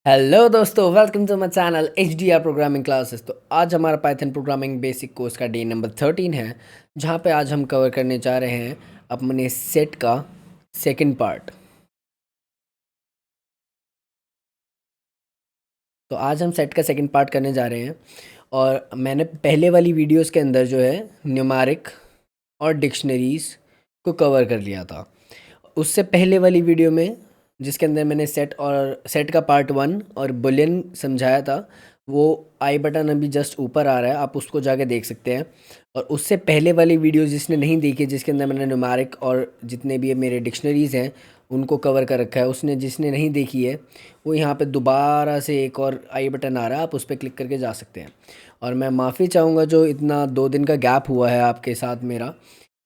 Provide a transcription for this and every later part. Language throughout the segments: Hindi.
हेलो दोस्तों, welcome to my channel H D R programming classes. तो आज हमारा पाइथन प्रोग्रामिंग बेसिक कोर्स का डे नंबर 13 है, जहाँ पे आज हम कवर करने जा रहे हैं अपने सेट का सेकंड पार्ट। तो आज हम सेट का सेकंड पार्ट करने जा रहे हैं और मैंने पहले वाली वीडियोस के अंदर जो है न्यूमेरिक और डिक्शनरीज़ को कवर कर लिया था। उससे पहले वाली वीडियो में जिसके अंदर मैंने सेट का पार्ट 1 और बुलियन समझाया था, वो आई बटन अभी जस्ट ऊपर आ रहा है, आप उसको जाके देख सकते हैं। और उससे पहले वाली वीडियो जिसने नहीं देखी, जिसके अंदर मैंने न्यूमेरिक और जितने भी मेरे डिक्शनरीज़ हैं उनको कवर कर रखा है, उसने जिसने नहीं देखी है वो यहाँ पे दोबारा से एक और आई बटन आ रहा है, आप उस पर क्लिक करके जा सकते हैं। और मैं माफ़ी चाहूँगा जो इतना 2 दिन का गैप हुआ है आपके साथ मेरा,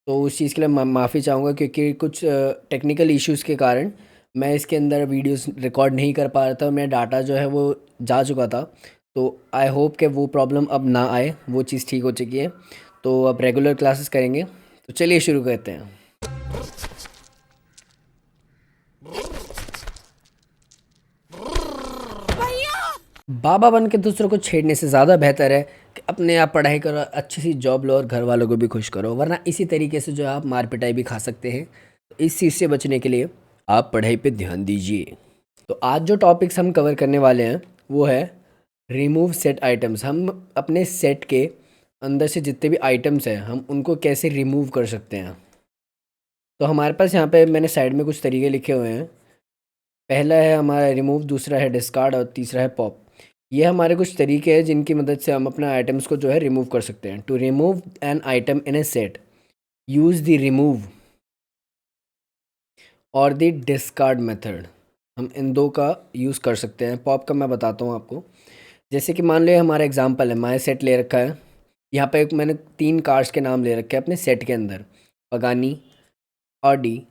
तो उस चीज़ के लिए माफ़ी चाहूँगा, क्योंकि कुछ टेक्निकल इश्यूज़ के कारण मैं इसके अंदर वीडियोस रिकॉर्ड नहीं कर पा रहा था और मेरा डाटा जो है वो जा चुका था। तो आई होप कि वो प्रॉब्लम अब ना आए, वो चीज़ ठीक हो चुकी है। तो अब रेगुलर क्लासेस करेंगे, तो चलिए शुरू करते हैं। बाबा बन के दूसरों को छेड़ने से ज़्यादा बेहतर है कि अपने आप पढ़ाई करो, अच्छी सी जॉब लो और घर वालों को भी खुश करो, वरना इसी तरीके से जो है आप मार पिटाई भी खा सकते हैं। तो इस चीज़ से बचने के लिए आप पढ़ाई पे ध्यान दीजिए। तो आज जो टॉपिक्स हम कवर करने वाले हैं वो है रिमूव सेट आइटम्स। हम अपने सेट के अंदर से जितने भी आइटम्स हैं हम उनको कैसे रिमूव कर सकते हैं। तो हमारे पास यहाँ पे मैंने साइड में कुछ तरीके लिखे हुए हैं। पहला है हमारा रिमूव, दूसरा है डिस्कार्ड और तीसरा है पॉप। ये हमारे कुछ तरीके हैं जिनकी मदद से हम अपना आइटम्स को जो है रिमूव कर सकते हैं। To remove an item in a set, use the remove और द डिस्कार्ड मेथड। हम इन दो का यूज़ कर सकते हैं। पॉप का मैं बताता हूँ आपको। जैसे कि मान लो हमारा एग्जांपल है, माय सेट ले रखा है। यहाँ पे मैंने 3 कार्स के नाम ले रखे हैं अपने सेट के अंदर, पगानी, ऑडी,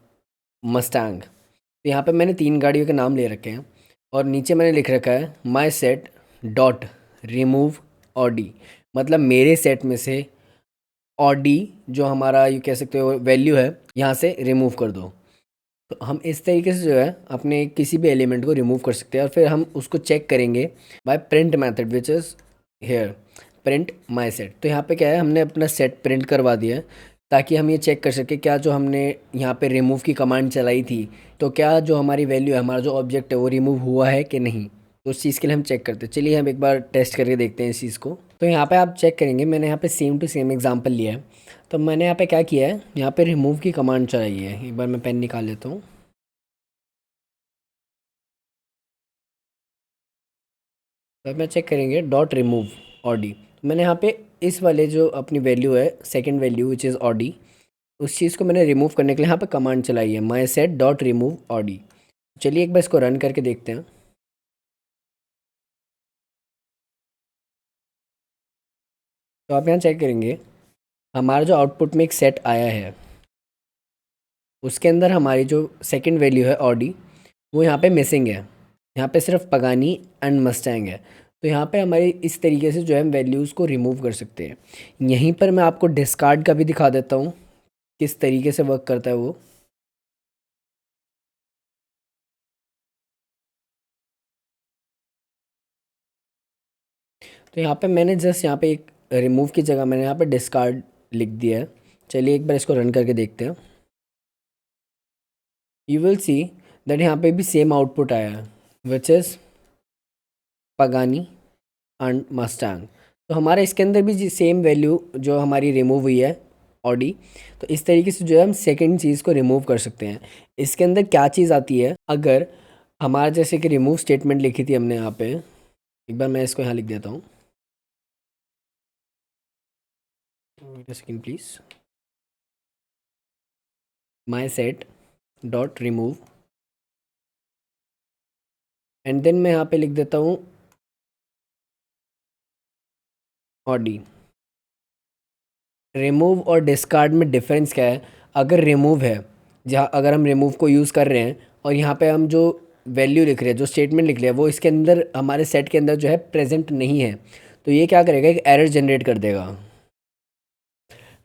मस्टैंग। तो यहाँ पे मैंने 3 गाड़ियों के नाम ले रखे हैं और नीचे मैंने लिख रखा है my set dot remove Audi. मतलब मेरे सेट में से ऑडी जो हमारा यू कह सकते हो वैल्यू है, यहाँ से रिमूव कर दो। तो हम इस तरीके से जो है अपने किसी भी एलिमेंट को रिमूव कर सकते हैं और फिर हम उसको चेक करेंगे by print method which is here print my set. तो यहाँ पे क्या है, हमने अपना सेट प्रिंट करवा दिया है ताकि हम ये चेक कर सकें क्या जो हमने यहाँ पे रिमूव की कमांड चलाई थी, तो क्या जो हमारी वैल्यू है, हमारा जो ऑब्जेक्ट है वो रिमूव हुआ है कि नहीं। तो उस चीज़ के लिए हम चेक करते हैं। चलिए हम एक बार टेस्ट करके देखते हैं इस चीज़ को। तो यहाँ पे आप चेक करेंगे, मैंने यहाँ पे सेम टू सेम एग्जांपल लिया है। तो मैंने यहाँ पे क्या किया है, यहाँ पे रिमूव की कमांड चलाई है। एक बार मैं पेन निकाल लेता हूँ। तो अब मैं चेक करेंगे डॉट रिमूव ऑडी। मैंने यहाँ पे इस वाले जो अपनी वैल्यू है, second value which is Audi, उस चीज़ को मैंने रिमूव करने के लिए यहाँ पे कमांड चलाई है माई सेट डॉट रिमूव ऑडी। चलिए एक बार इसको रन करके देखते हैं। तो आप यहाँ चेक करेंगे, हमारा जो आउटपुट में एक सेट आया है उसके अंदर हमारी जो सेकंड वैल्यू है ऑडी, वो यहाँ पे मिसिंग है। यहाँ पे सिर्फ पगानी एंड मस्टैंग है। तो यहाँ पे हमारी इस तरीके से जो है हम वैल्यूज़ को रिमूव कर सकते हैं। यहीं पर मैं आपको डिस्कार्ड का भी दिखा देता हूँ किस तरीके से वर्क करता है वो। तो यहाँ पे मैंने जस्ट यहाँ पे एक रिमूव की जगह मैंने यहाँ पे डिस्कार्ड लिख दिया है। चलिए एक बार इसको रन करके देखते हैं। यू विल सी दैट यहाँ पे भी सेम आउटपुट आया है which is Pagani and Mustang. तो हमारा इसके अंदर भी सेम वैल्यू जो हमारी रिमूव हुई है ऑडी। तो इस तरीके से जो है हम सेकंड चीज़ को रिमूव कर सकते हैं। इसके अंदर क्या चीज़ आती है, अगर हमारा जैसे कि रिमूव स्टेटमेंट लिखी थी हमने यहाँ पे, एक बार मैं इसको यहाँ लिख देता हूँ। Second please, my set dot remove and then मैं यहाँ पे लिख देता हूँ ऑडी। रिमूव और डिस्कार्ड में डिफरेंस क्या है? अगर रिमूव है, जहाँ अगर हम रिमूव को यूज़ कर रहे हैं और यहाँ पे हम जो वैल्यू लिख रहे हैं, जो स्टेटमेंट लिख रहे हैं, वो इसके अंदर हमारे सेट के अंदर जो है प्रेजेंट नहीं है, तो ये क्या करेगा, एक एरर जनरेट कर देगा।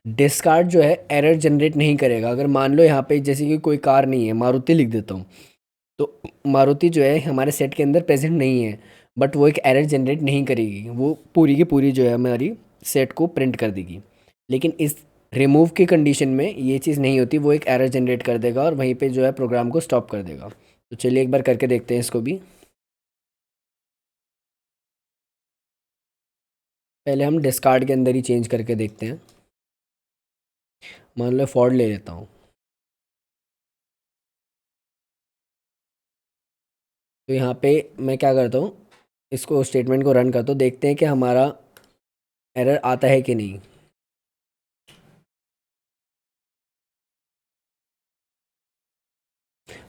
डिस्कार्ड जो है एरर जनरेट नहीं करेगा। अगर मान लो यहाँ पे जैसे कि कोई कार नहीं है, मारुति लिख देता हूँ, तो मारुति जो है हमारे सेट के अंदर प्रेजेंट नहीं है, बट वो एक एरर जनरेट नहीं करेगी, वो पूरी की पूरी जो है हमारी सेट को प्रिंट कर देगी। लेकिन इस रिमूव की कंडीशन में ये चीज़ नहीं होती, वो एक एरर जनरेट कर देगा और वहीं पे जो है प्रोग्राम को स्टॉप कर देगा। तो चलिए एक बार करके देखते हैं इसको भी। पहले हम डिस्कार्ड के अंदर ही चेंज करके देखते हैं। मान लो फॉर ले लेता हूँ। तो यहाँ पे मैं क्या करता हूँ, इसको स्टेटमेंट को रन करता हूँ, देखते हैं कि हमारा एरर आता है कि नहीं।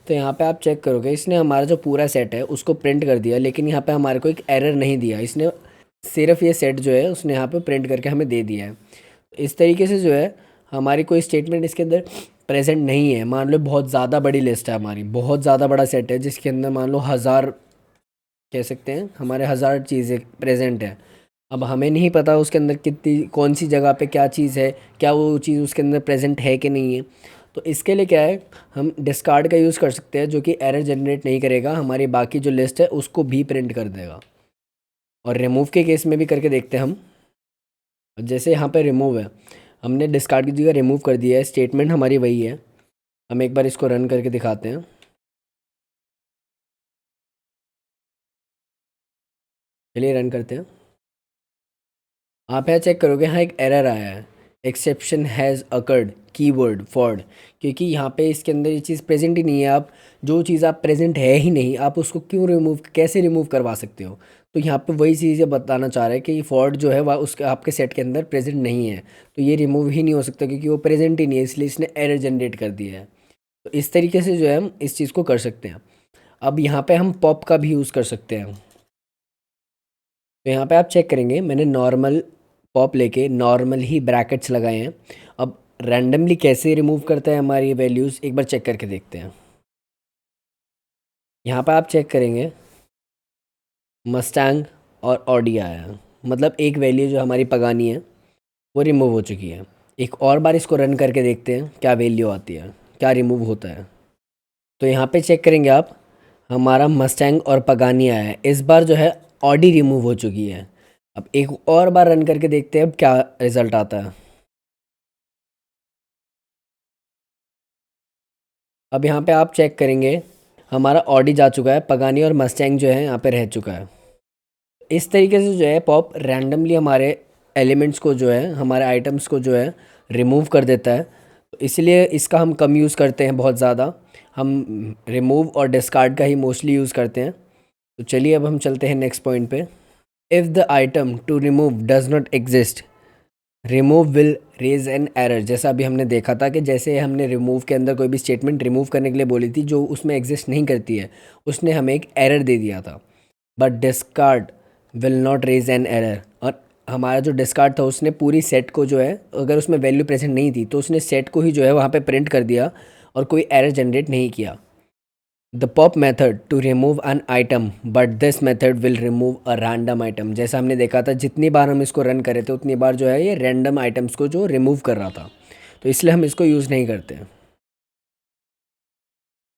तो यहाँ पे आप चेक करोगे इसने हमारा जो पूरा सेट है उसको प्रिंट कर दिया, लेकिन यहाँ पे हमारे को एक एरर नहीं दिया। इसने सिर्फ ये सेट जो है उसने यहाँ पे प्रिंट करके हमें दे दिया है। इस तरीके से जो है हमारी कोई स्टेटमेंट इसके अंदर प्रेजेंट नहीं है। मान लो बहुत ज़्यादा बड़ी लिस्ट है हमारी, बहुत ज़्यादा बड़ा सेट है जिसके अंदर मान लो 1000 कह सकते हैं हमारे 1000 चीज़ें प्रेजेंट है। अब हमें नहीं पता उसके अंदर कितनी कौन सी जगह पे क्या चीज़ है, क्या वो चीज़ उसके अंदर प्रेजेंट है कि नहीं है। तो इसके लिए क्या है, हम डिस्कार्ड का यूज़ कर सकते हैं जो कि एरर जनरेट नहीं करेगा, हमारी बाकी जो लिस्ट है उसको भी प्रिंट कर देगा। और रिमूव के केस में भी करके देखते हैं हम। जैसे यहाँ पे रिमूव है, हमने डिस्कार्ड की जगह रिमूव कर दिया है, स्टेटमेंट हमारी वही है। हम एक बार इसको रन करके दिखाते हैं। चलिए रन करते हैं। आप यहाँ चेक करोगे, हाँ एक एरर आया है, exception has occurred keyword for, क्योंकि यहाँ पे इसके अंदर ये चीज़ प्रेजेंट ही नहीं है। आप जो चीज़ आप प्रेजेंट है ही नहीं, आप उसको क्यों रिमूव कैसे रिमूव करवा सकते हो। तो यहाँ पे वही चीज़ बताना चाह रहा है कि फॉल्ट जो है वह उसके आपके सेट के अंदर प्रेजेंट नहीं है, तो ये रिमूव ही नहीं हो सकता क्योंकि वो प्रेजेंट ही नहीं है, इसलिए इसने एरर जनरेट कर दिया है। तो इस तरीके से जो है हम इस चीज़ को कर सकते हैं। अब यहाँ पे हम पॉप का भी यूज़ कर सकते हैं। तो यहाँ पे आप चेक करेंगे मैंने नॉर्मल पॉप लेके नॉर्मल ही ब्रैकेट्स लगाए हैं। अब रैंडमली कैसे रिमूव करता है हमारी वैल्यूज़, एक बार चेक करके देखते हैं। यहाँ पे आप चेक करेंगे मस्टैंग और ऑडी आया है, मतलब एक वैल्यू जो हमारी पगानी है वो रिमूव हो चुकी है। एक और बार इसको रन करके देखते हैं क्या वैल्यू आती है, क्या रिमूव होता है। तो यहाँ पे चेक करेंगे आप, हमारा मस्टैंग और पगानी आया है। इस बार जो है ऑडी रिमूव हो चुकी है। अब एक और बार रन करके देखते हैं अब क्या रिज़ल्ट आता है। अब यहाँ पे आप चेक करेंगे हमारा ऑडी जा चुका है, पगानी और मस्टैंग जो है यहाँ पे रह चुका है। इस तरीके से जो है पॉप रैंडमली हमारे एलिमेंट्स को जो है हमारे आइटम्स को जो है रिमूव कर देता है। तो इसलिए इसका हम कम यूज़ करते हैं, बहुत ज़्यादा हम रिमूव और डिस्कार्ड का ही मोस्टली यूज़ करते हैं। तो चलिए अब हम चलते हैं नेक्स्ट पॉइंट पे। If the item to remove does not exist, remove will raise an error. जैसा अभी हमने देखा था कि जैसे हमने रिमूव के अंदर कोई भी स्टेटमेंट रिमूव करने के लिए बोली थी जो उसमें एग्जिस्ट नहीं करती है, उसने हमें एक एरर दे दिया था। But discard will not raise an error, और हमारा जो डिस्कार्ड था उसने पूरी सेट को जो है, अगर उसमें वैल्यू प्रेजेंट नहीं थी तो उसने सेट को ही जो है वहाँ पे प्रिंट कर दिया और कोई एरर जनरेट नहीं किया। The pop method to remove an item, but this method will remove a random item. जैसा हमने देखा था जितनी बार हम इसको रन करे थे उतनी बार जो है ये रैंडम आइटम्स को जो रिमूव कर रहा था, तो इसलिए हम इसको यूज़ नहीं करते हैं।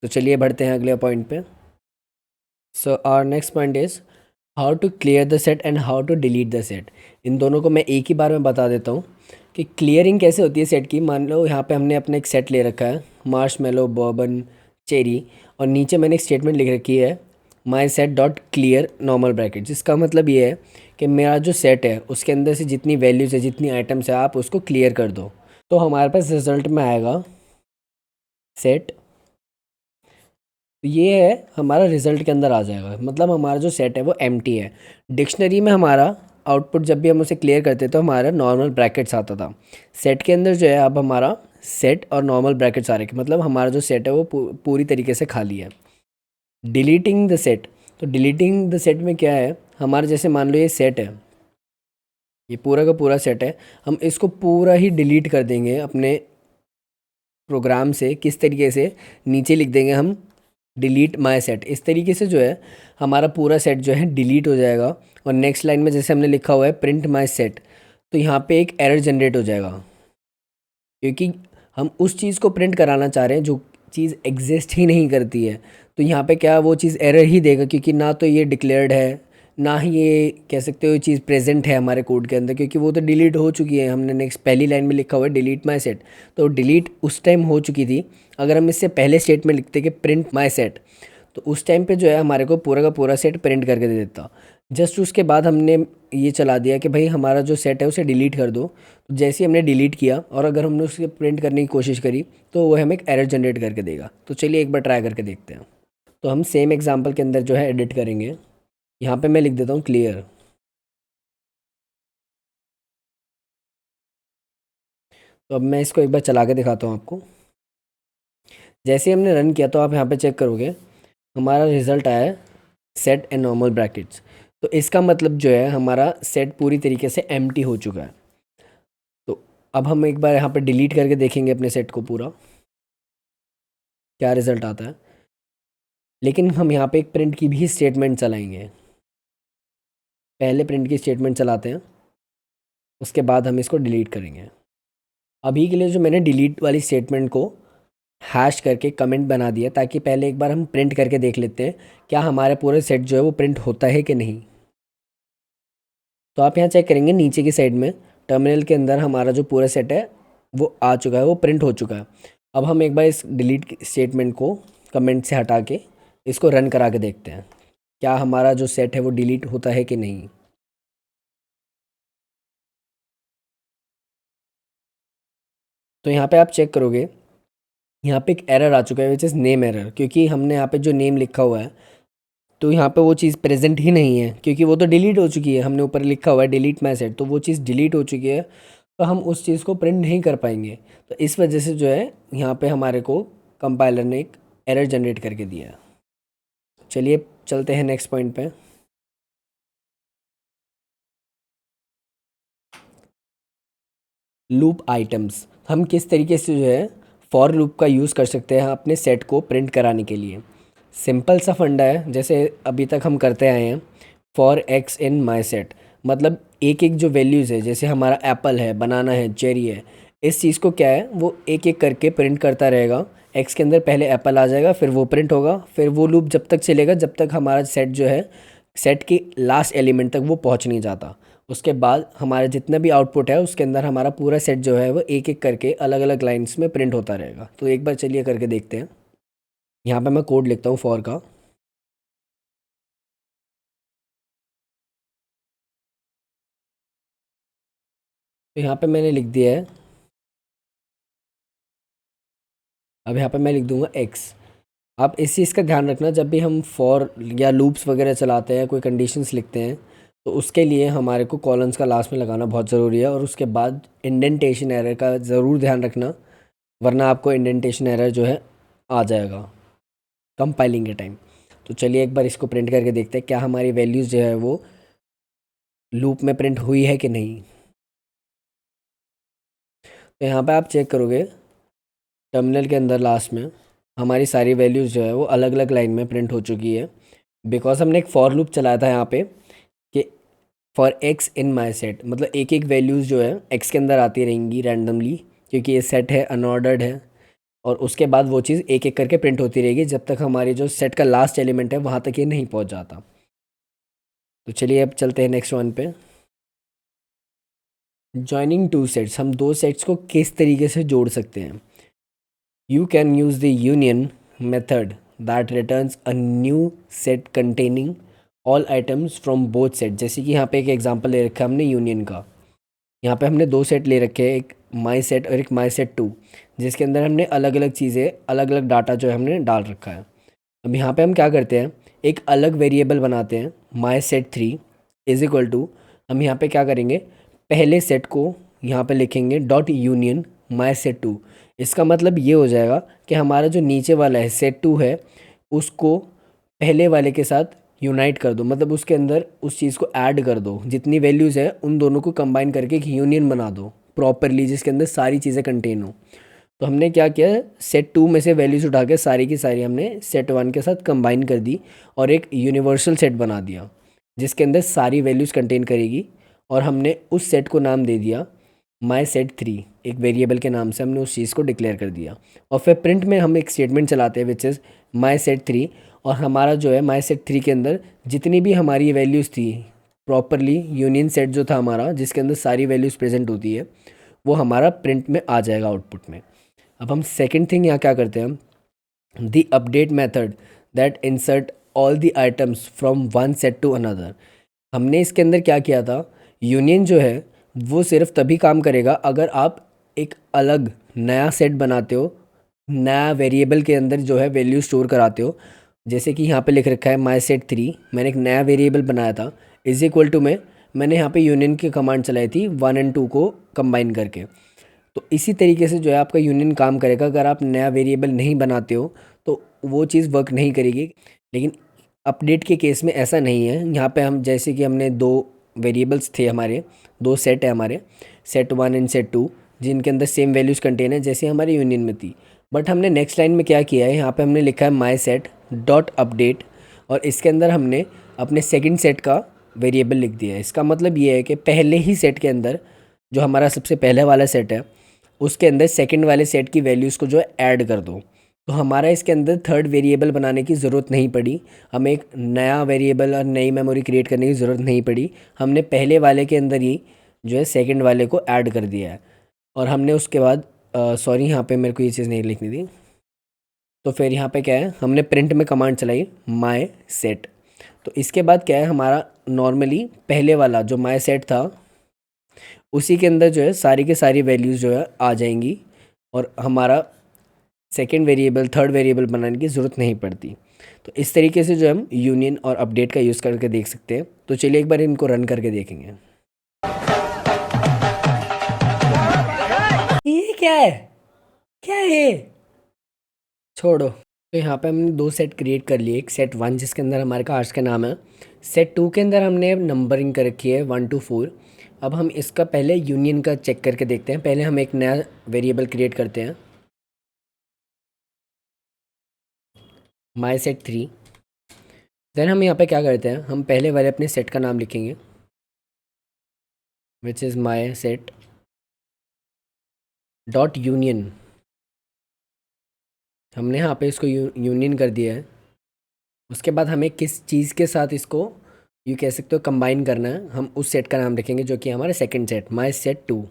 तो चलिए बढ़ते हैं अगले पॉइंट पे। So our next point is how to clear the set and how to delete the set. इन दोनों को मैं एक ही बार में बता देता हूँ कि क्लियरिंग कैसे होती है सेट की। मान लो यहाँ पे हमने अपना एक सेट ले रखा है, मार्शमेलो बॉर्बन चेरी, और नीचे मैंने एक स्टेटमेंट लिख रखी है माई set dot clear normal bracket, जिसका मतलब ये है कि मेरा जो सेट है उसके अंदर से जितनी वैल्यूज़ है जितनी आइटम्स है आप उसको क्लियर कर दो। तो हमारे पास रिजल्ट में आएगा सेट, तो ये है हमारा रिजल्ट के अंदर आ जाएगा, मतलब हमारा जो सेट है वो एम्प्टी है। डिक्शनरी में हमारा आउटपुट जब भी हम उसे क्लियर करते तो हमारा नॉर्मल ब्रैकेट्स आता था। सेट के अंदर जो है अब हमारा सेट और नॉर्मल ब्रैकेट्स आ रहे हैं, मतलब हमारा जो सेट है वो पूरी तरीके से खाली है। डिलीटिंग द सेट, तो डिलीटिंग द सेट में क्या है, हमारा जैसे मान लो ये सेट है, ये पूरा का पूरा सेट है, हम इसको पूरा ही डिलीट कर देंगे अपने प्रोग्राम से। किस तरीके से, नीचे लिख देंगे हम डिलीट माई सेट। इस तरीके से जो है हमारा पूरा सेट जो है डिलीट हो जाएगा। और नेक्स्ट लाइन में जैसे हमने लिखा हुआ है प्रिंट माई सेट, तो यहाँ पे एक एरर जनरेट हो जाएगा क्योंकि हम उस चीज़ को प्रिंट कराना चाह रहे हैं जो चीज़ एग्जिस्ट ही नहीं करती है। तो यहाँ पे क्या वो चीज़ एरर ही देगा, क्योंकि ना तो ये डिक्लेयर्ड है, ना ही ये कह सकते हो ये चीज़ प्रेजेंट है हमारे कोड के अंदर, क्योंकि वो तो डिलीट हो चुकी है। हमने नेक्स्ट पहली लाइन में लिखा हुआ है डिलीट माई सेट, तो डिलीट उस टाइम हो चुकी थी। अगर हम इससे पहले स्टेट में लिखते कि प्रिंट माई सेट, तो उस टाइम पे जो है हमारे को पूरा का पूरा सेट प्रिंट करके दे देता। जस्ट उसके बाद हमने ये चला दिया कि भाई हमारा जो सेट है उसे डिलीट कर दो। तो जैसे ही हमने डिलीट किया और अगर हमने उसके प्रिंट करने की कोशिश करी तो वो हमें एक एरर जनरेट करके देगा। तो चलिए एक बार ट्राई करके देखते हैं। तो हम सेम एग्जांपल के अंदर जो है एडिट करेंगे। यहाँ पे मैं लिख देता हूँ क्लियर। तो अब मैं इसको एक बार चला के दिखाता हूँ आपको। जैसे ही हमने रन किया तो आप यहाँ पे चेक करोगे हमारा रिज़ल्ट आया है सेट ए नॉर्मल ब्रैकेट्स। तो इसका मतलब जो है हमारा सेट पूरी तरीके से एम्प्टी हो चुका है। तो अब हम एक बार यहाँ पे डिलीट करके देखेंगे अपने सेट को पूरा, क्या रिज़ल्ट आता है। लेकिन हम यहाँ पे एक प्रिंट की भी स्टेटमेंट चलाएंगे। पहले प्रिंट की स्टेटमेंट चलाते हैं, उसके बाद हम इसको डिलीट करेंगे। अभी के लिए जो मैंने डिलीट वाली स्टेटमेंट को हैश करके कमेंट बना दिया, ताकि पहले एक बार हम प्रिंट करके देख लेते हैं क्या हमारे पूरे सेट जो है वो प्रिंट होता है कि नहीं। तो आप यहाँ चेक करेंगे नीचे की साइड में टर्मिनल के अंदर हमारा जो पूरा सेट है वो आ चुका है, वो प्रिंट हो चुका है। अब हम एक बार इस डिलीट स्टेटमेंट को कमेंट से हटा के इसको रन करा के देखते हैं क्या हमारा जो सेट है वो डिलीट होता है कि नहीं। तो यहाँ पे आप चेक करोगे यहाँ पे एक एरर आ चुका है विच इज़ नेम एरर, क्योंकि हमने यहाँ पे जो नेम लिखा हुआ है तो यहाँ पे वो चीज़ प्रेजेंट ही नहीं है, क्योंकि वो तो डिलीट हो चुकी है। हमने ऊपर लिखा हुआ है डिलीट माई सेट, तो वो चीज़ डिलीट हो चुकी है, तो हम उस चीज़ को प्रिंट नहीं कर पाएंगे। तो इस वजह से जो है यहाँ पे हमारे को कंपाइलर ने एक एरर जनरेट करके दिया है। चलिए चलते हैं नेक्स्ट पॉइंट पे। लूप आइटम्स, हम किस तरीके से जो है फॉर लूप का यूज़ कर सकते हैं अपने सेट को प्रिंट कराने के लिए। सिंपल सा फंडा है, जैसे अभी तक हम करते आए हैं for x in my set. मतलब एक एक जो वैल्यूज़ है, जैसे हमारा एप्पल है, बनाना है, चेरी है, इस चीज़ को क्या है वो एक एक करके प्रिंट करता रहेगा। एक्स के अंदर पहले एप्पल आ जाएगा, फिर वो प्रिंट होगा, फिर वो लूप जब तक चलेगा जब तक हमारा सेट जो है सेट के लास्ट एलिमेंट तक वो पहुंच नहीं जाता। उसके बाद हमारा जितना भी आउटपुट है उसके अंदर हमारा पूरा सेट जो है वो एक एक करके अलग अलग लाइन्स में प्रिंट होता रहेगा। तो एक बार चलिए करके देखते हैं। यहाँ पे मैं कोड लिखता हूँ फॉर का। तो यहाँ पे मैंने लिख दिया है। अब यहाँ पे मैं लिख दूंगा एक्स। आप इस चीज़ का ध्यान रखना, जब भी हम फॉर या लूप्स वगैरह चलाते हैं, कोई कंडीशंस लिखते हैं, तो उसके लिए हमारे को कॉलम्स का लास्ट में लगाना बहुत ज़रूरी है। और उसके बाद इंडेंटेशन एरर का ज़रूर ध्यान रखना, वरना आपको इंडेंटेशन एरर जो है आ जाएगा कंपाइलिंग के टाइम। तो चलिए एक बार इसको प्रिंट करके देखते हैं क्या हमारी वैल्यूज़ जो है वो लूप में प्रिंट हुई है कि नहीं। तो यहाँ पे आप चेक करोगे टर्मिनल के अंदर लास्ट में हमारी सारी वैल्यूज़ जो है वो अलग अलग लाइन में प्रिंट हो चुकी है, बिकॉज हमने एक फॉर लूप चलाया था यहाँ पे कि for x in my set. मतलब एक एक वैल्यूज़ जो है एक्स के अंदर आती रहेंगी रैंडमली, क्योंकि ये सेट है, अनऑर्डर्ड है। और उसके बाद वो चीज़ एक एक करके प्रिंट होती रहेगी जब तक हमारी जो सेट का लास्ट एलिमेंट है वहाँ तक ये नहीं पहुँच जाता। तो चलिए अब चलते हैं नेक्स्ट वन पे। जॉइनिंग टू सेट्स, हम दो सेट्स को किस तरीके से जोड़ सकते हैं। You can use the union method that returns a new set containing all items from both set। जैसे कि यहाँ पे एक एग्जांपल ले रखा है हमने यूनियन का। यहाँ पे हमने दो सेट ले रखे हैं, एक माई सेट और एक माई सेट टू, जिसके अंदर हमने अलग अलग चीज़ें, अलग अलग डाटा जो है हमने डाल रखा है। अब यहाँ पे हम क्या करते हैं, एक अलग वेरिएबल बनाते हैं my set three is equal to, हम यहाँ पे क्या करेंगे पहले सेट को यहाँ पे लिखेंगे dot union my set two. इसका मतलब ये हो जाएगा कि हमारा जो नीचे वाला है सेट टू है उसको पहले वाले के साथ यूनाइट कर दो, मतलब उसके अंदर उस चीज़ को ऐड कर दो, जितनी वैल्यूज़ है उन दोनों को कंबाइन करके एक यूनियन बना दो प्रॉपरली, जिसके अंदर सारी चीज़ें कंटेन हो। तो हमने क्या किया, सेट टू में से वैल्यूज़ उठा के सारी की सारी हमने सेट वन के साथ कंबाइन कर दी और एक यूनिवर्सल सेट बना दिया जिसके अंदर सारी वैल्यूज़ कंटेन करेगी। और हमने उस सेट को नाम दे दिया माई सेट थ्री। एक वेरिएबल के नाम से हमने उस चीज़ को डिक्लेयर कर दिया। और फिर प्रिंट में हम एक स्टेटमेंट चलाते हैं विच इज़ माई सेट 3, और हमारा जो है माई सेट 3 के अंदर जितनी भी हमारी वैल्यूज़ थी प्रॉपरली, यूनियन सेट जो था हमारा जिसके अंदर सारी वैल्यूज़ प्रेजेंट होती है, वो हमारा प्रिंट में आ जाएगा आउटपुट में। अब हम सेकेंड थिंग यहाँ क्या करते हैं, the update method that insert all the items from one set to another. हमने इसके अंदर क्या किया था, यूनियन जो है वो सिर्फ तभी काम करेगा अगर आप एक अलग नया सेट बनाते हो, नया वेरिएबल के अंदर जो है वैल्यू स्टोर कराते हो। जैसे कि यहाँ पे लिख रखा है माई सेट 3, मैंने एक नया वेरिएबल बनाया था, इज इक्वल टू में मैंने यहाँ पे यूनियन की कमांड चलाई थी 1 और 2 को कंबाइन करके। तो इसी तरीके से जो है आपका यूनियन काम करेगा। अगर आप नया वेरिएबल नहीं बनाते हो तो वो चीज़ वर्क नहीं करेगी। लेकिन अपडेट के केस में ऐसा नहीं है। यहाँ पे हम जैसे कि हमने दो वेरिएबल्स थे, हमारे दो सेट है, हमारे सेट 1 एंड सेट 2, जिनके अंदर सेम वैल्यूज़ कंटेन है जैसे हमारे यूनियन में थी। बट हमने नेक्स्ट लाइन में क्या किया है, यहाँ पे हमने लिखा है माई सेट डॉट अपडेट, और इसके अंदर हमने अपने सेकंड सेट का वेरिएबल लिख दिया है। इसका मतलब ये है कि पहले ही सेट के अंदर जो हमारा सबसे पहले वाला सेट है उसके अंदर सेकंड वाले सेट की वैल्यूज़ को जो है ऐड कर दो। तो हमारा इसके अंदर थर्ड वेरिएबल बनाने की ज़रूरत नहीं पड़ी, हमें एक नया वेरिएबल और नई मेमोरी क्रिएट करने की ज़रूरत नहीं पड़ी। हमने पहले वाले के अंदर ही जो है सेकंड वाले को ऐड कर दिया है। और हमने उसके बाद सॉरी यहाँ पे मेरे को ये चीज़ नहीं लिखनी थी, तो फिर यहाँ पे क्या है, हमने प्रिंट में कमांड चलाई माई सेट। तो इसके बाद क्या है, हमारा नॉर्मली पहले वाला जो माई सेट था उसी के अंदर जो है सारी के सारी वैल्यूज़ जो है आ जाएंगी, और हमारा सेकेंड वेरिएबल थर्ड वेरिएबल बनाने की ज़रूरत नहीं पड़ती। तो इस तरीके से जो हम यूनियन और अपडेट का यूज़ करके देख सकते हैं। तो चलिए एक बार इनको रन करके देखेंगे। ये क्या है, क्या है ये? छोड़ो। तो यहाँ पे हमने दो सेट क्रिएट कर लिए। एक सेट 1 जिसके अंदर हमारे कार्ड्स का नाम है, सेट 2 के अंदर हमने नंबरिंग कर रखी है 1 to 4। अब हम इसका पहले यूनियन का चेक करके देखते हैं। पहले हम एक नया वेरिएबल क्रिएट करते हैं, माई सेट 3। देन हम यहाँ पे क्या करते हैं, हम पहले वाले अपने सेट का नाम लिखेंगे which is my set dot union. हमने यहाँ पे इसको यूनियन कर दिया है। उसके बाद हमें किस चीज़ के साथ इसको यू कह सकते हो कंबाइन करना है, हम उस सेट का नाम रखेंगे जो कि हमारा सेकंड सेट माई सेट 2।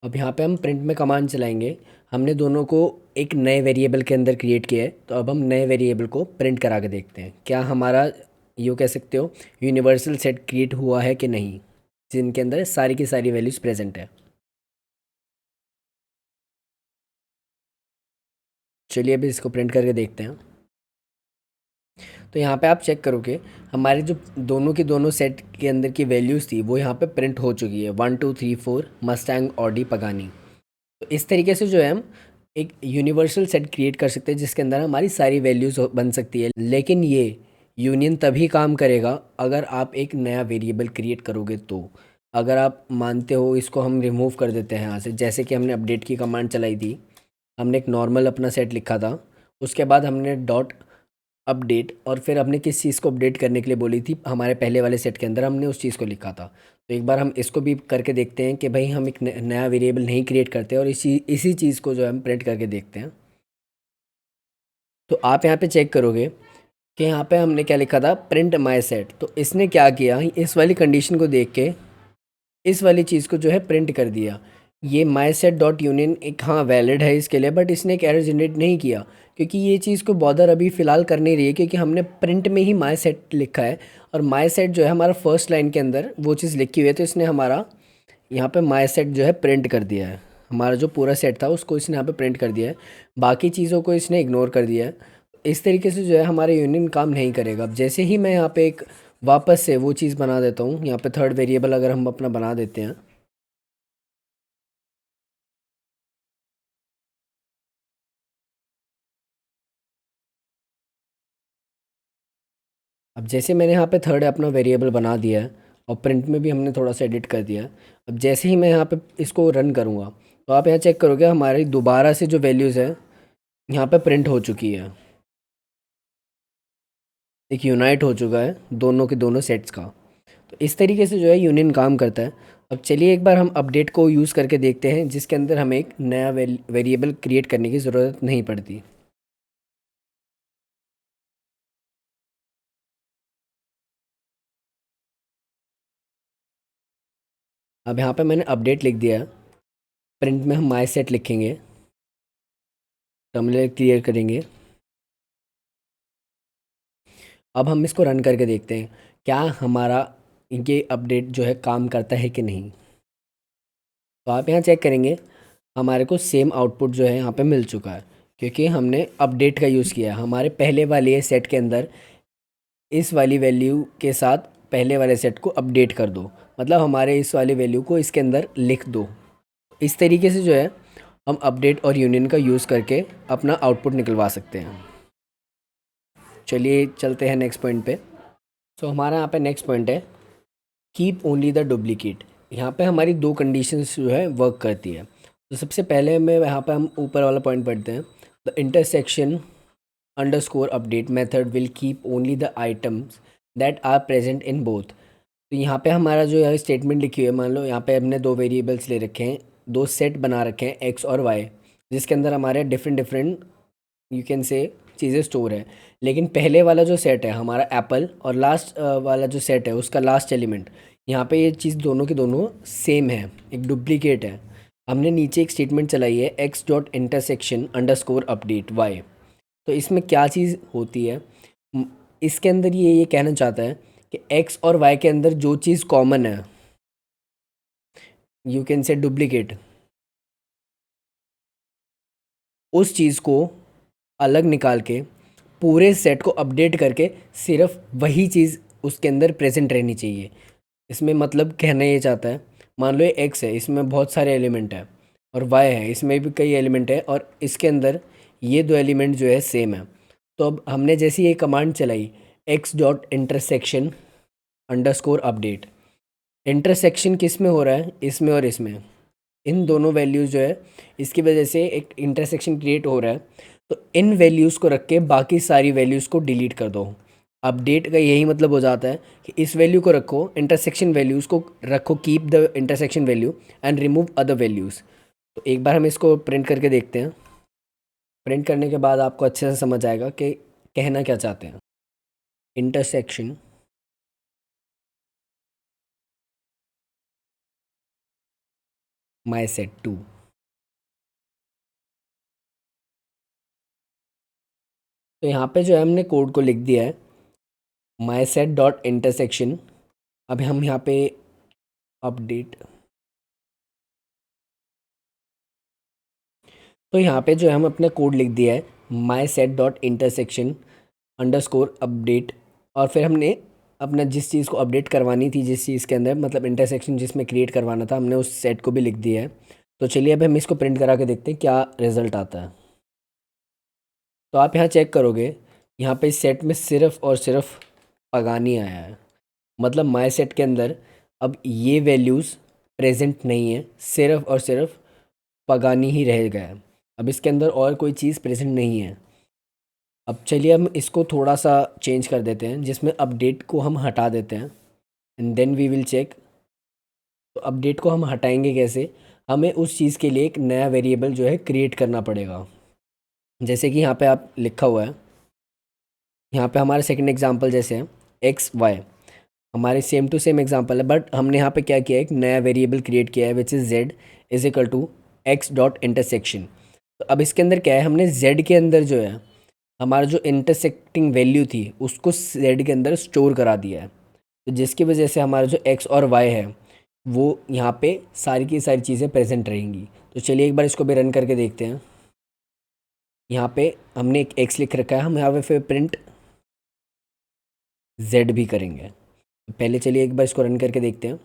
अब यहाँ पे हम प्रिंट में कमांड चलाएंगे। हमने दोनों को एक नए वेरिएबल के अंदर क्रिएट किया है, तो अब हम नए वेरिएबल को प्रिंट करा के देखते हैं क्या हमारा यूँ कह सकते हो यूनिवर्सल सेट क्रिएट हुआ है कि नहीं, जिनके अंदर सारी की सारी वैल्यूज़ प्रेजेंट है। चलिए अभी इसको प्रिंट करके देखते हैं। तो यहाँ पे आप चेक करोगे हमारे जो दोनों के दोनों सेट के अंदर की वैल्यूज़ थी वो यहाँ पे प्रिंट हो चुकी है, 1 2 3 4 मस्टैंग ऑडी पगानी। तो इस तरीके से जो है हम एक यूनिवर्सल सेट क्रिएट कर सकते हैं जिसके अंदर हमारी सारी वैल्यूज़ बन सकती है। लेकिन ये यूनियन तभी काम करेगा अगर आप एक नया वेरिएबल क्रिएट करोगे। तो अगर आप मानते हो इसको हम रिमूव कर देते हैं यहाँ से, जैसे कि हमने अपडेट की कमांड चलाई थी, हमने एक नॉर्मल अपना सेट लिखा था, उसके बाद हमने डॉट अपडेट और फिर हमने किस चीज़ को अपडेट करने के लिए बोली थी, हमारे पहले वाले सेट के अंदर हमने उस चीज़ को लिखा था। तो एक बार हम इसको भी करके देखते हैं कि भाई हम एक नया वेरिएबल नहीं क्रिएट करते और इसी चीज़ को जो है हम प्रिंट करके देखते हैं। तो आप यहाँ पे चेक करोगे कि यहाँ पे हमने क्या लिखा था, प्रिंट माई सेट। तो इसने क्या किया, इस वाली कंडीशन को देख के इस वाली चीज़ को जो है प्रिंट कर दिया। ये माई सेट डॉट यूनियन एक हाँ वैलिड है इसके लिए, बट इसने एक एरर जनरेट नहीं किया क्योंकि ये चीज़ को बॉदर अभी फ़िलहाल कर नहीं रही है, क्योंकि हमने प्रिंट में ही माई सेट लिखा है और माई सेट जो है हमारा फर्स्ट लाइन के अंदर वो चीज़ लिखी हुई है। तो इसने हमारा यहाँ पे माई सेट जो है प्रिंट कर दिया है, हमारा जो पूरा सेट था उसको इसने यहाँ पे प्रिंट कर दिया है, बाकी चीज़ों को इसने इग्नोर कर दिया है। इस तरीके से जो है हमारा यूनियन काम नहीं करेगा। अब जैसे ही मैं यहाँ पे एक वापस से वो चीज़ बना देता हूँ, यहाँ पे थर्ड वेरिएबल अगर हम अपना बना देते हैं, अब जैसे मैंने यहाँ पे थर्ड अपना वेरिएबल बना दिया है और प्रिंट में भी हमने थोड़ा सा एडिट कर दिया है। अब जैसे ही मैं यहाँ पे इसको रन करूँगा तो आप यहाँ चेक करोगे हमारी दोबारा से जो वैल्यूज़ है यहाँ पे प्रिंट हो चुकी है, एक यूनाइट हो चुका है दोनों के दोनों सेट्स का। तो इस तरीके से जो है यूनियन काम करता है। अब चलिए एक बार हम अपडेट को यूज़ करके देखते हैं, जिसके अंदर हमें एक नया वेरिएबल क्रिएट करने की ज़रूरत नहीं पड़ती। अब यहाँ पे मैंने अपडेट लिख दिया। प्रिंट में हम माई सेट लिखेंगे, टर्मिनल क्लियर करेंगे। अब हम इसको रन करके देखते हैं क्या हमारा ये अपडेट जो है काम करता है कि नहीं। तो आप यहाँ चेक करेंगे, हमारे को सेम आउटपुट जो है यहाँ पे मिल चुका है, क्योंकि हमने अपडेट का यूज़ किया। हमारे पहले वाले सेट के अंदर इस वाली वैल्यू के साथ पहले वाले सेट को अपडेट कर दो, मतलब हमारे इस वाली वैल्यू को इसके अंदर लिख दो। इस तरीके से जो है हम अपडेट और यूनियन का यूज़ करके अपना आउटपुट निकलवा सकते हैं। चलिए चलते हैं नेक्स्ट पॉइंट पे। सो हमारा यहाँ पे नेक्स्ट पॉइंट है कीप ओनली द डुप्लीकेट। यहाँ पे हमारी दो कंडीशंस जो है वर्क करती है। तो सबसे पहले में यहाँ पे हम ऊपर वाला पॉइंट पढ़ते हैं, the intersection underscore update method will keep only the items that are present in both. तो यहाँ पे हमारा जो है स्टेटमेंट लिखी हुई है, मान लो यहाँ पे हमने दो वेरिएबल्स ले रखे हैं, दो सेट बना रखे हैं एक्स और वाई, जिसके अंदर हमारे different different you can say चीज़ें स्टोर है। लेकिन पहले वाला जो सेट है हमारा एप्पल, और लास्ट वाला जो सेट है उसका लास्ट एलिमेंट, यहाँ पे ये चीज़ दोनों की दोनों सेम है, एक डुप्लीकेट है। हमने नीचे एक स्टेटमेंट चलाई है X dot intersection underscore update Y. तो इसमें क्या चीज़ होती है, इसके अंदर ये कहना चाहता है कि एक्स और वाई के अंदर जो चीज़ कॉमन है, यू कैन से डुप्लीकेट, उस चीज़ को अलग निकाल के पूरे सेट को अपडेट करके सिर्फ वही चीज़ उसके अंदर प्रेजेंट रहनी चाहिए। इसमें मतलब कहना ये चाहता है, मान लो ये एक्स है, इसमें बहुत सारे एलिमेंट है, और वाई है, इसमें भी कई एलिमेंट है, और इसके अंदर ये दो एलिमेंट जो है सेम है। तो अब हमने जैसी ये कमांड चलाई x dot intersection underscore update, intersection किस में हो रहा है, इसमें और इसमें, इन दोनों वैल्यूज़ जो है इसकी वजह से एक इंटरसेक्शन क्रिएट हो रहा है। तो इन वैल्यूज़ को रख के बाकी सारी वैल्यूज़ को डिलीट कर दो। अपडेट का यही मतलब हो जाता है कि इस वैल्यू को रखो, इंटरसेक्शन वैल्यूज़ को रखो, keep the intersection value and remove other values. तो एक बार हम इसको प्रिंट करके देखते हैं। प्रिंट करने के बाद आपको अच्छे से समझ आएगा कि कहना क्या चाहते हैं। Intersection my set two. तो यहाँ पे जो है हमने कोड को लिख दिया है माई सेट डॉट इंटरसेक्शन। अब हम यहाँ पे अपडेट, तो यहाँ पे जो है हम अपना कोड लिख दिया है माई set dot intersection underscore update, और फिर हमने अपना जिस चीज़ को अपडेट करवानी थी, जिस चीज़ के अंदर मतलब इंटरसेक्शन जिसमें क्रिएट करवाना था, हमने उस सेट को भी लिख दिया है। तो चलिए अब हम इसको प्रिंट करा के देखते हैं क्या रिज़ल्ट आता है। तो आप यहाँ चेक करोगे, यहाँ पे इस सेट में सिर्फ और सिर्फ पगानी आया है, मतलब माई सेट के अंदर अब ये वैल्यूज़ प्रेजेंट नहीं है, सिर्फ और सिर्फ पगानी ही रह गया है। अब इसके अंदर और कोई चीज़ प्रेजेंट नहीं है। अब चलिए हम इसको थोड़ा सा चेंज कर देते हैं, जिसमें अपडेट को हम हटा देते हैं and then we will check. तो अपडेट को हम हटाएंगे कैसे, हमें उस चीज़ के लिए एक नया वेरिएबल जो है क्रिएट करना पड़ेगा। जैसे कि यहाँ पे आप लिखा हुआ है, यहाँ पे हमारा सेकंड एग्जांपल जैसे है एक्स वाई, हमारे सेम टू सेम एग्जांपल है, बट हमने यहाँ पे क्या किया है, एक नया वेरिएबल क्रिएट किया है which is Z is equal to X dot intersection. तो अब इसके अंदर क्या है, हमने जेड के अंदर जो है हमारा जो इंटरसेक्टिंग वैल्यू थी उसको जेड के अंदर स्टोर करा दिया है। तो जिसकी वजह से हमारा जो एक्स और वाई है वो यहाँ पे सारी की सारी चीज़ें प्रेजेंट रहेंगी। तो चलिए एक बार इसको भी रन करके देखते हैं। यहाँ पे हमने एक एक्स लिख रखा है, हम यहाँ पे फिर प्रिंट जेड भी करेंगे। तो पहले चलिए एक बार इसको रन करके देखते हैं।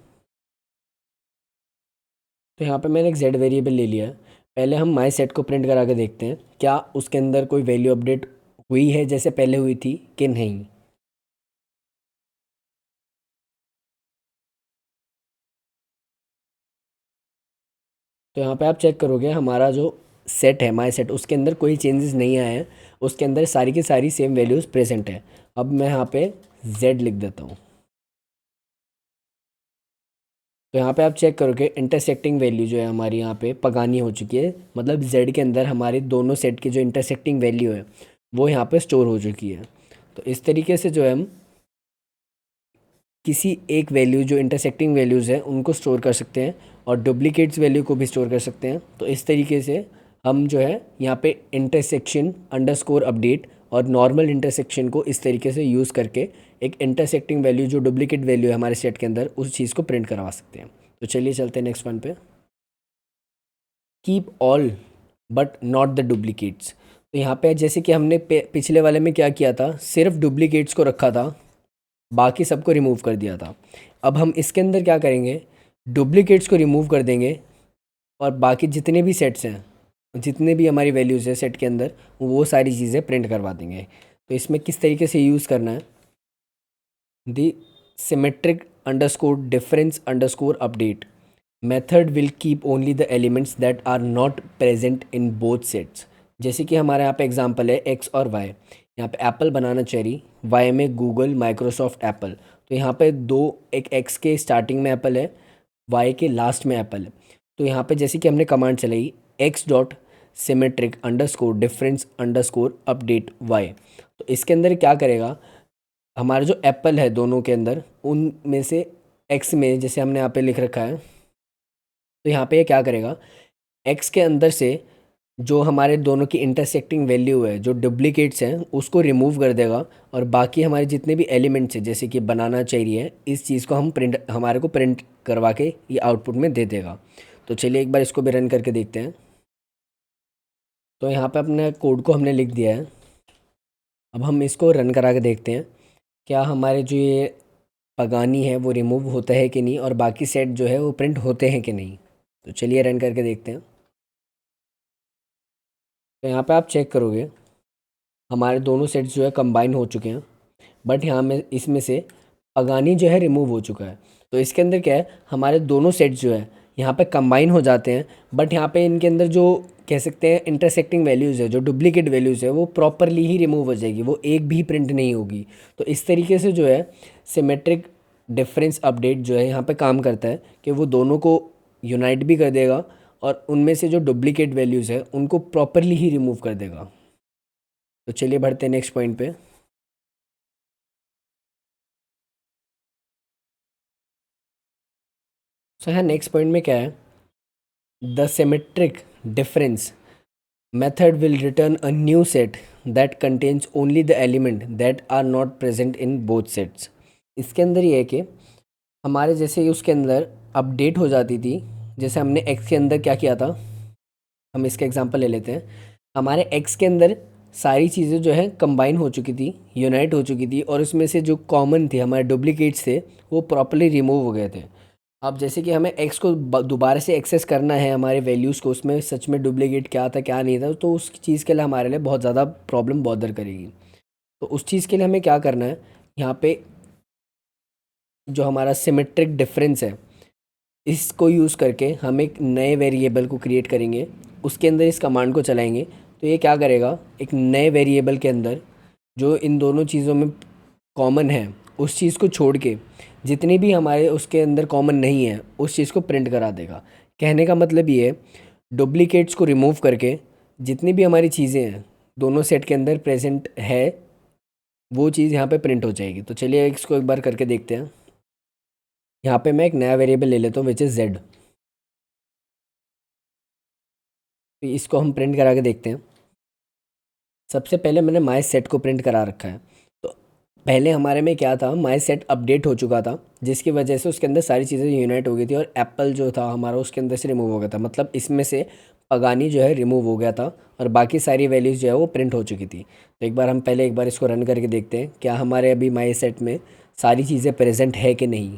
तो यहाँ पे मैंने एक जेड वेरिएबल ले लिया है। पहले हम माई सेट को प्रिंट करा के देखते हैं क्या उसके अंदर कोई वैल्यू अपडेट हुई है जैसे पहले हुई थी कि नहीं। तो यहाँ पे आप चेक करोगे हमारा जो सेट है माई सेट, उसके अंदर कोई चेंजेस नहीं आए हैं, उसके अंदर सारी की सारी सेम वैल्यूज़ प्रेजेंट है। अब मैं यहाँ पे जेड लिख देता हूँ। तो यहाँ पे आप चेक करोगे इंटरसेक्टिंग वैल्यू जो है हमारी यहाँ पे पगानी हो चुकी है, मतलब जेड के अंदर हमारे दोनों सेट की जो इंटरसेक्टिंग वैल्यू है वो यहाँ पे स्टोर हो चुकी है। तो इस तरीके से जो है हम किसी एक वैल्यू जो इंटरसेक्टिंग वैल्यूज़ हैं उनको स्टोर कर सकते हैं और डुप्लीकेट्स वैल्यू को भी स्टोर कर सकते हैं। तो इस तरीके से हम जो है यहाँ पे इंटरसेक्शन अंडरस्कोर अपडेट और नॉर्मल इंटरसेक्शन को इस तरीके से यूज़ करके एक इंटरसेक्टिंग वैल्यू जो डुप्लीकेट वैल्यू है हमारे सेट के अंदर उस चीज़ को प्रिंट करवा सकते हैं। तो चलिए चलते हैं नेक्स्ट वन पे। Keep all but not the duplicates. तो यहाँ पे जैसे कि हमने पिछले वाले में क्या किया था, सिर्फ डुप्लीकेट्स को रखा था, बाकी सबको रिमूव कर दिया था। अब हम इसके अंदर क्या करेंगे, डुप्लीकेट्स को रिमूव कर देंगे और बाकी जितने भी सेट्स हैं, जितने भी हमारी वैल्यूज़ है सेट के अंदर, वो सारी चीज़ें प्रिंट करवा देंगे। तो इसमें किस तरीके से यूज़ करना है, the symmetric underscore difference underscore update method will keep only the elements that are not present in both sets. जैसे कि हमारे यहाँ पे एग्जांपल है एक्स और वाई। यहाँ पे एप्पल बनाना चेरी, वाई में गूगल माइक्रोसॉफ्ट एप्पल। तो यहाँ पे दो, एक एक्स के स्टार्टिंग में एप्पल है, वाई के लास्ट में एप्पल है। तो यहाँ पे जैसे कि हमने कमांड चलाई x dot symmetric underscore difference underscore update Y, तो इसके अंदर क्या करेगा, हमारा जो एप्पल है दोनों के अंदर, उनमें से एक्स में जैसे हमने यहाँ पे लिख रखा है, तो यहाँ पे ये क्या करेगा, एक्स के अंदर से जो हमारे दोनों की इंटरसेक्टिंग वैल्यू है, जो डुप्लीकेट्स हैं, उसको रिमूव कर देगा और बाकी हमारे जितने भी एलिमेंट्स हैं जैसे कि बनाना चाहिए, इस चीज़ को हम प्रिंट, हमारे को प्रिंट करवा के ये आउटपुट में दे देगा। तो चलिए एक बार इसको भी रन करके देखते हैं। तो यहाँ पे अपने कोड को हमने लिख दिया है। अब हम इसको रन करा के देखते हैं क्या हमारे जो ये पगानी है वो रिमूव होता है कि नहीं और बाकी सेट जो है वो प्रिंट होते हैं कि नहीं। तो चलिए रन करके देखते हैं। तो यहाँ पे आप चेक करोगे हमारे दोनों सेट्स जो है कंबाइन हो चुके हैं, बट यहाँ में इसमें से पगानी जो है रिमूव हो चुका है। तो इसके अंदर क्या है, हमारे दोनों सेट्स जो है यहाँ पे कंबाइन हो जाते हैं, बट यहाँ पे इनके अंदर जो कह सकते हैं इंटरसेक्टिंग वैल्यूज़ है, जो डुप्लीकेट वैल्यूज़ है, वो प्रॉपरली ही रिमूव हो जाएगी, वो एक भी प्रिंट नहीं होगी। तो इस तरीके से जो है सिमेट्रिक डिफरेंस अपडेट जो है यहाँ पे काम करता है कि वो दोनों को यूनाइट भी कर देगा और उनमें से जो डुप्लीकेट वैल्यूज़ है उनको प्रॉपरली ही रिमूव कर देगा। तो चलिए बढ़ते हैं नेक्स्ट पॉइंट पे। सो यहाँ नेक्स्ट पॉइंट में क्या है, the symmetric difference method will return a new set that contains only the element that are not present in both sets। इसके अंदर ये है कि हमारे जैसे उसके अंदर अपडेट हो जाती थी, जैसे हमने x के अंदर क्या किया था, हम इसका एग्जांपल ले लेते हैं। हमारे x के अंदर सारी चीज़ें जो है कंबाइन हो चुकी थी, यूनाइट हो चुकी थी, और उसमें से जो कॉमन थे, हमारे डुप्लीकेट्स थे, वो प्रॉपरली रिमूव हो गए थे। अब जैसे कि हमें x को दोबारा से एक्सेस करना है, हमारे वैल्यूज़ को, उसमें सच में डुप्लीकेट क्या था क्या नहीं था, तो उस चीज़ के लिए हमारे लिए बहुत ज़्यादा प्रॉब्लम बॉदर करेगी। तो उस चीज़ के लिए हमें क्या करना है, यहाँ पे जो हमारा सिमेट्रिक डिफरेंस है, इसको यूज़ करके हम एक नए वेरिएबल को क्रिएट करेंगे, उसके अंदर इस कमांड को चलाएंगे। तो ये क्या करेगा, एक नए वेरिएबल के अंदर जो इन दोनों चीज़ों में कॉमन है, उस चीज़ को छोड़ के जितनी भी हमारे उसके अंदर कॉमन नहीं है उस चीज़ को प्रिंट करा देगा। कहने का मतलब ये है, डुप्लीकेट्स को रिमूव करके जितनी भी हमारी चीज़ें हैं दोनों सेट के अंदर प्रेजेंट है, वो चीज़ यहाँ पे प्रिंट हो जाएगी। तो चलिए इसको एक बार करके देखते हैं। यहाँ पे मैं एक नया वेरिएबल ले लेता हूँ विच इज़ जेड। तो इसको हम प्रिंट करा के देखते हैं। सबसे पहले मैंने माई सेट को प्रिंट करा रखा है। तो पहले हमारे में क्या था, माई सेट अपडेट हो चुका था, जिसकी वजह से उसके अंदर सारी चीज़ें यूनाइट हो गई थी और एप्पल जो था हमारा उसके अंदर से रिमूव हो गया था, मतलब इसमें से पगानी जो है रिमूव हो गया था और बाकी सारी वैल्यूज़ जो है वो प्रिंट हो चुकी थी। तो एक बार हम पहले एक बार इसको रन करके देखते हैं क्या हमारे अभी माई सेट में सारी चीज़ें प्रेजेंट है कि नहीं।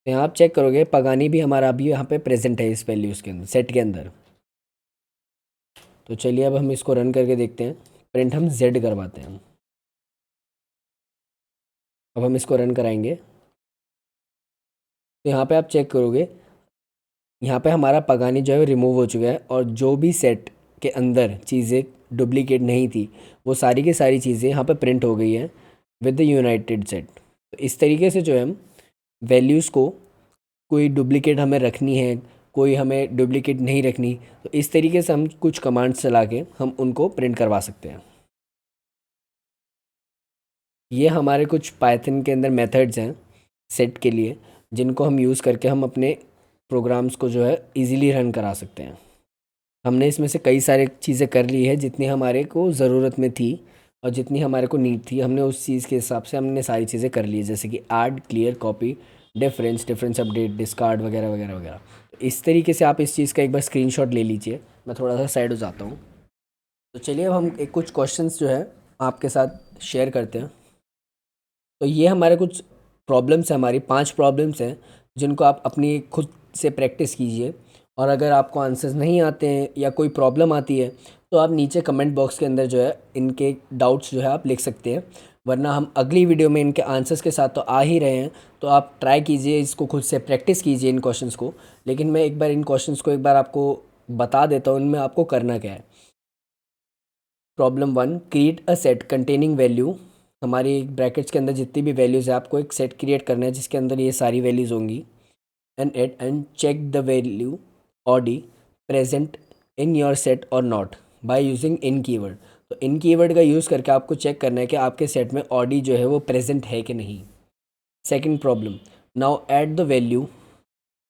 तो यहाँ आप चेक करोगे पगानी भी हमारा अभी यहाँ पे प्रेजेंट है इस वैल्यूज़ के अंदर, सेट के अंदर। तो चलिए अब हम इसको रन करके देखते हैं, प्रिंट हम जेड करवाते हैं। अब हम इसको रन कराएंगे तो यहाँ पे आप चेक करोगे यहाँ पे हमारा पगानी जो है रिमूव हो चुका है और जो भी सेट के अंदर चीज़ें डुप्लीकेट नहीं थी वो सारी की सारी चीज़ें यहाँ पे प्रिंट हो गई हैं विद द यूनाइटेड सेट। तो इस तरीके से जो है हम वैल्यूज़ को कोई डुप्लिकेट हमें रखनी है, कोई हमें डुप्लिकेट नहीं रखनी, तो इस तरीके से हम कुछ कमांड्स चला के हम उनको प्रिंट करवा सकते हैं। ये हमारे कुछ पाइथन के अंदर मेथड्स हैं सेट के लिए, जिनको हम यूज़ करके हम अपने प्रोग्राम्स को जो है इजीली रन करा सकते हैं। हमने इसमें से कई सारी चीज़ें कर ली है जितनी हमारे को ज़रूरत में थी और जितनी हमारे को नीड थी, हमने उस चीज़ के हिसाब से हमने सारी चीज़ें कर ली है, जैसे कि add, clear, copy, difference update, discard वगैरह वगैरह वगैरह। तो इस तरीके से आप इस चीज़ का एक बार स्क्रीनशॉट ले लीजिए। मैं थोड़ा सा साइड हो जाता हूँ। तो चलिए अब हम एक कुछ क्वेश्चंस जो है आपके साथ शेयर करते हैं। तो ये हमारे कुछ प्रॉब्लम्स हैं, हमारी 5 प्रॉब्लम्स हैं जिनको आप अपनी खुद से प्रैक्टिस कीजिए। और अगर आपको आंसर्स नहीं आते हैं या कोई प्रॉब्लम आती है तो आप नीचे कमेंट बॉक्स के अंदर जो है इनके डाउट्स जो है आप लिख सकते हैं, वरना हम अगली वीडियो में इनके आंसर्स के साथ तो आ ही रहे हैं। तो आप ट्राई कीजिए, इसको खुद से प्रैक्टिस कीजिए इन क्वेश्चंस को। लेकिन मैं एक बार इन क्वेश्चंस को एक बार आपको बता देता हूँ इनमें आपको करना क्या है। Problem 1, create a set containing value. हमारी ब्रैकेट्स के अंदर जितनी भी वैल्यूज़ है आपको एक सेट क्रिएट करना है जिसके अंदर ये सारी वैल्यूज़ होंगी। And check the value already present in your set or not by using in keyword. तो इन कीवर्ड का यूज़ करके आपको चेक करना है कि आपके सेट में ऑडी जो है वो प्रेजेंट है कि नहीं। Second problem, now add the value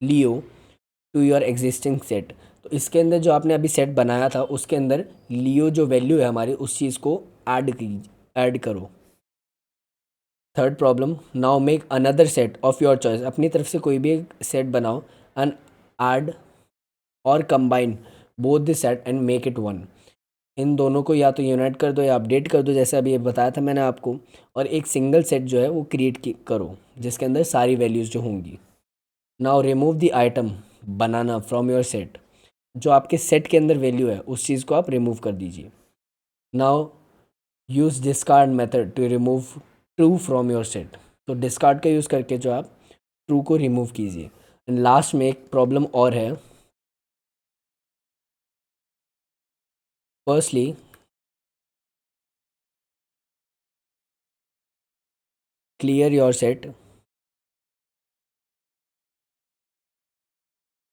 Leo to your existing set. तो इसके अंदर जो आपने अभी सेट बनाया था उसके अंदर लियो जो वैल्यू है हमारी उस चीज़ को ऐड करो। Third problem, now make another set of your choice. अपनी तरफ से कोई भी एक सेट बनाओ and add or combine both the set and make it one. इन दोनों को या तो यूनाइट कर दो या अपडेट कर दो, जैसे अभी ये बताया था मैंने आपको, और एक सिंगल सेट जो है वो क्रिएट करो जिसके अंदर सारी वैल्यूज़ जो होंगी। Now remove the item banana from your set. जो आपके सेट के अंदर वैल्यू है उस चीज़ को आप रिमूव कर दीजिए। Now use discard method to remove true from your set. तो डिस्कार्ड का यूज़ करके जो आप ट्रू को रिमूव कीजिए। एंड लास्ट में एक प्रॉब्लम और है। Firstly clear your set.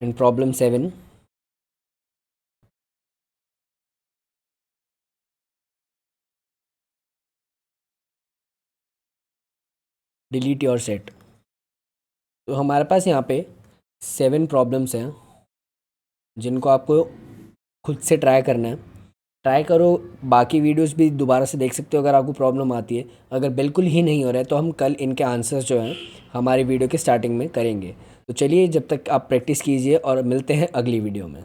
And problem 7, delete your set. तो हमारे पास यहाँ पे 7 प्रॉब्लम्स हैं जिनको आपको खुद से ट्राई करना है। ट्राई करो, बाकी वीडियोस भी दोबारा से देख सकते हो अगर आपको प्रॉब्लम आती है। अगर बिल्कुल ही नहीं हो रहा है तो हम कल इनके आंसर्स जो हैं हमारी वीडियो के स्टार्टिंग में करेंगे। तो चलिए, जब तक आप प्रैक्टिस कीजिए और मिलते हैं अगली वीडियो में।